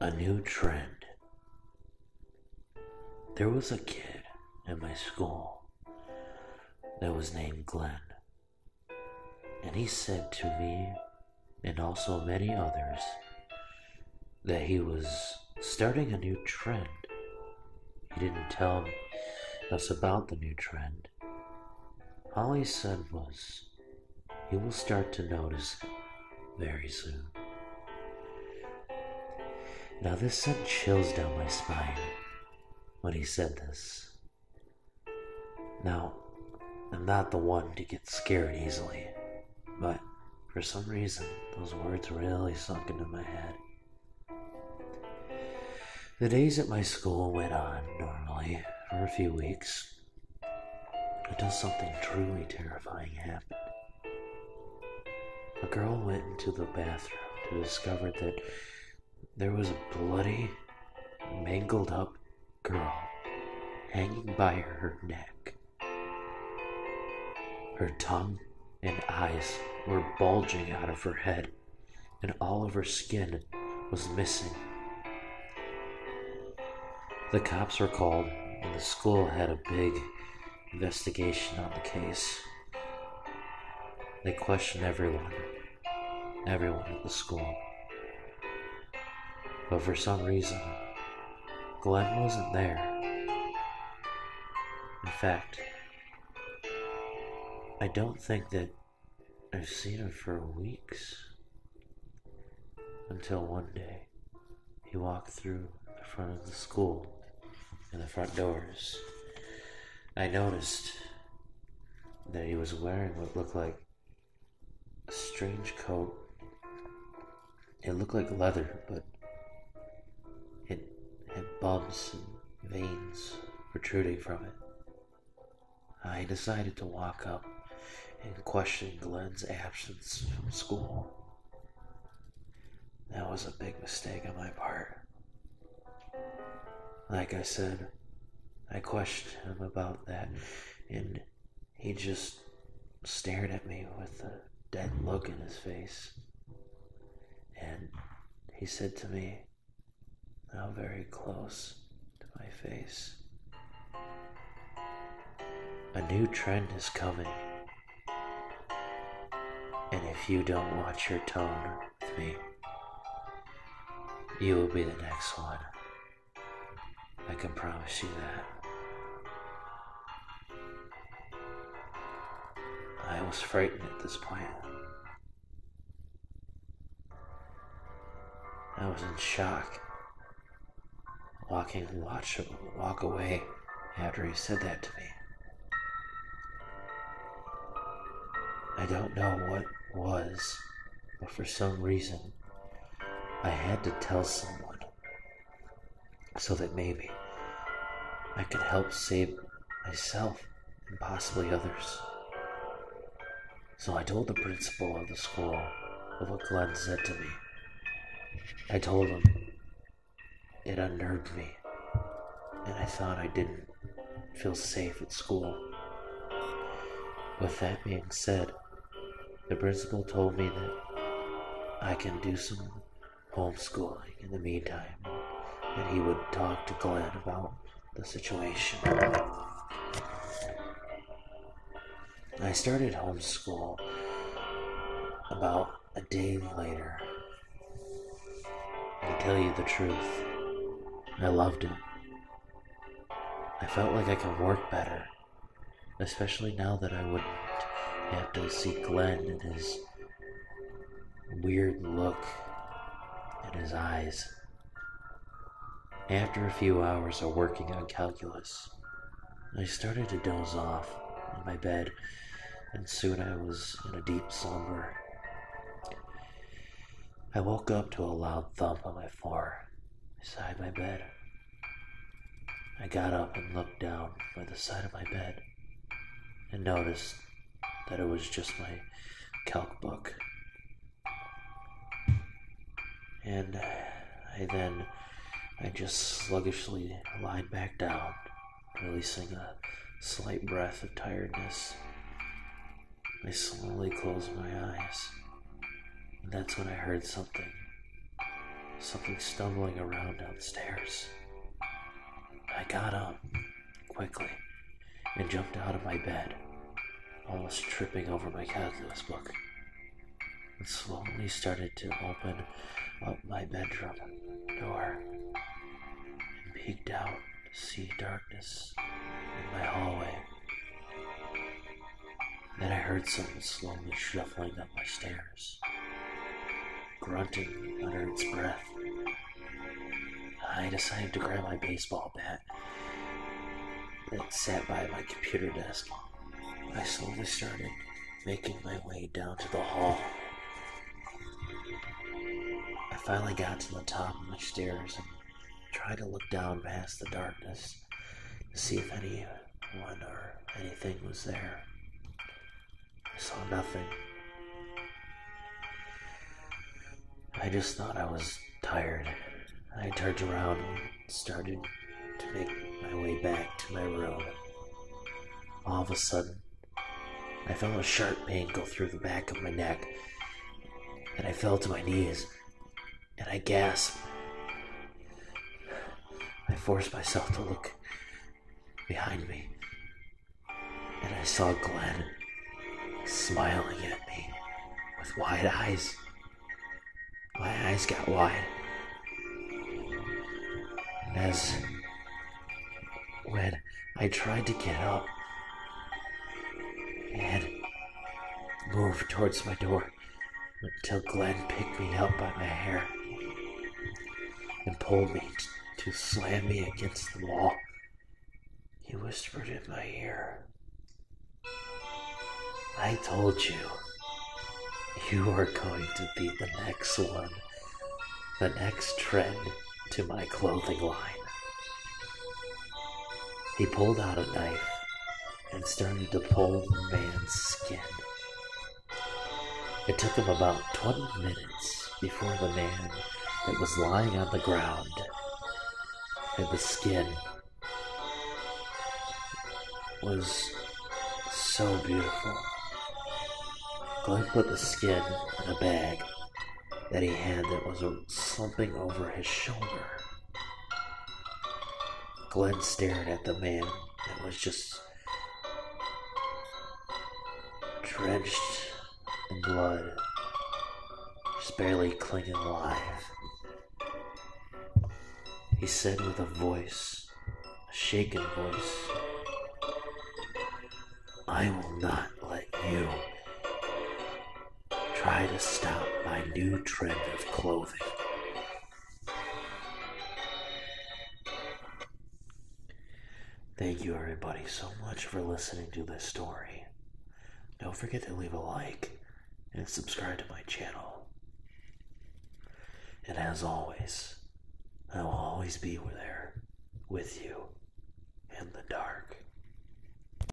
A new trend. There was a kid in my school that was named Glenn, and he said to me and also many others that he was starting a new trend. He didn't tell us about the new trend. All he said was, you will start to notice it very soon. Now this sent chills down my spine when he said this. Now, I'm not the one to get scared easily, but for some reason, those words really sunk into my head. The days at my school went on normally for a few weeks until something truly terrifying happened. A girl went into the bathroom to discover that there was a bloody, mangled up girl hanging by her neck. Her tongue and eyes were bulging out of her head, and all of her skin was missing. The cops were called, and the school had a big investigation on the case. They questioned everyone at the school. But for some reason, Glenn wasn't there. In fact, I don't think that I've seen him for weeks. Until one day, he walked through the front of the school and the front doors. I noticed that he was wearing what looked like a strange coat. It looked like leather, but it had bumps and veins protruding from it. I decided to walk up and question Glenn's absence from school. That was a big mistake on my part. Like I said, I questioned him about that, and he just stared at me with a dead look in his face. And he said to me, now very close to my face, a new trend is coming. And if you don't watch your tone with me, you will be the next one. I can promise you that. I was frightened at this point. I was in shock, walk away after he said that to me. I don't know what was, but for some reason, I had to tell someone so that maybe I could help save myself and possibly others. So I told the principal of the school of what Glenn said to me. I told him it unnerved me, and I thought I didn't feel safe at school. With that being said, the principal told me that I can do some homeschooling in the meantime, and he would talk to Glenn about the situation. I started homeschool about a day later. To tell you the truth, I loved it. I felt like I could work better, especially now that I wouldn't have to see Glenn and his weird look in his eyes. After a few hours of working on calculus, I started to doze off in my bed, and soon I was in a deep slumber. I woke up to a loud thump on my floor beside my bed. I got up and looked down by the side of my bed and noticed that it was just my calc book. And I just sluggishly lied back down, releasing a slight breath of tiredness. I slowly closed my eyes, and that's when I heard something something stumbling around downstairs. I got up quickly and jumped out of my bed, almost tripping over my calculus book, and slowly started to open up my bedroom door and peeked out to see darkness in my hallway. Then I heard someone slowly shuffling up my stairs, grunting under its breath. I decided to grab my baseball bat that sat by my computer desk. I slowly started making my way down to the hall. I finally got to the top of my stairs and tried to look down past the darkness to see if anyone or anything was there. I saw nothing. I just thought I was tired. I turned around and started to make my way back to my room. All of a sudden, I felt a sharp pain go through the back of my neck, and I fell to my knees, and I gasped. I forced myself to look behind me, and I saw Glenn smiling at me with wide eyes. My eyes got wide. And when I tried to get up and move towards my door until Glenn picked me up by my hair and pulled me to slam me against the wall, he whispered in my ear, "I told you, you are going to be the next one, the next trend to my clothing line." He pulled out a knife and started to pull the man's skin. It took him about 20 minutes before the man that was lying on the ground and the skin was so beautiful. Glenn put the skin in a bag that he had that was slumping over his shoulder. Glenn stared at the man that was just drenched in blood, just barely clinging alive. He said with a shaken voice, "I will not let you try to stop my new trend of clothing." Thank you everybody so much for listening to this story. Don't forget to leave a like and subscribe to my channel. And as always, I will always be there with you.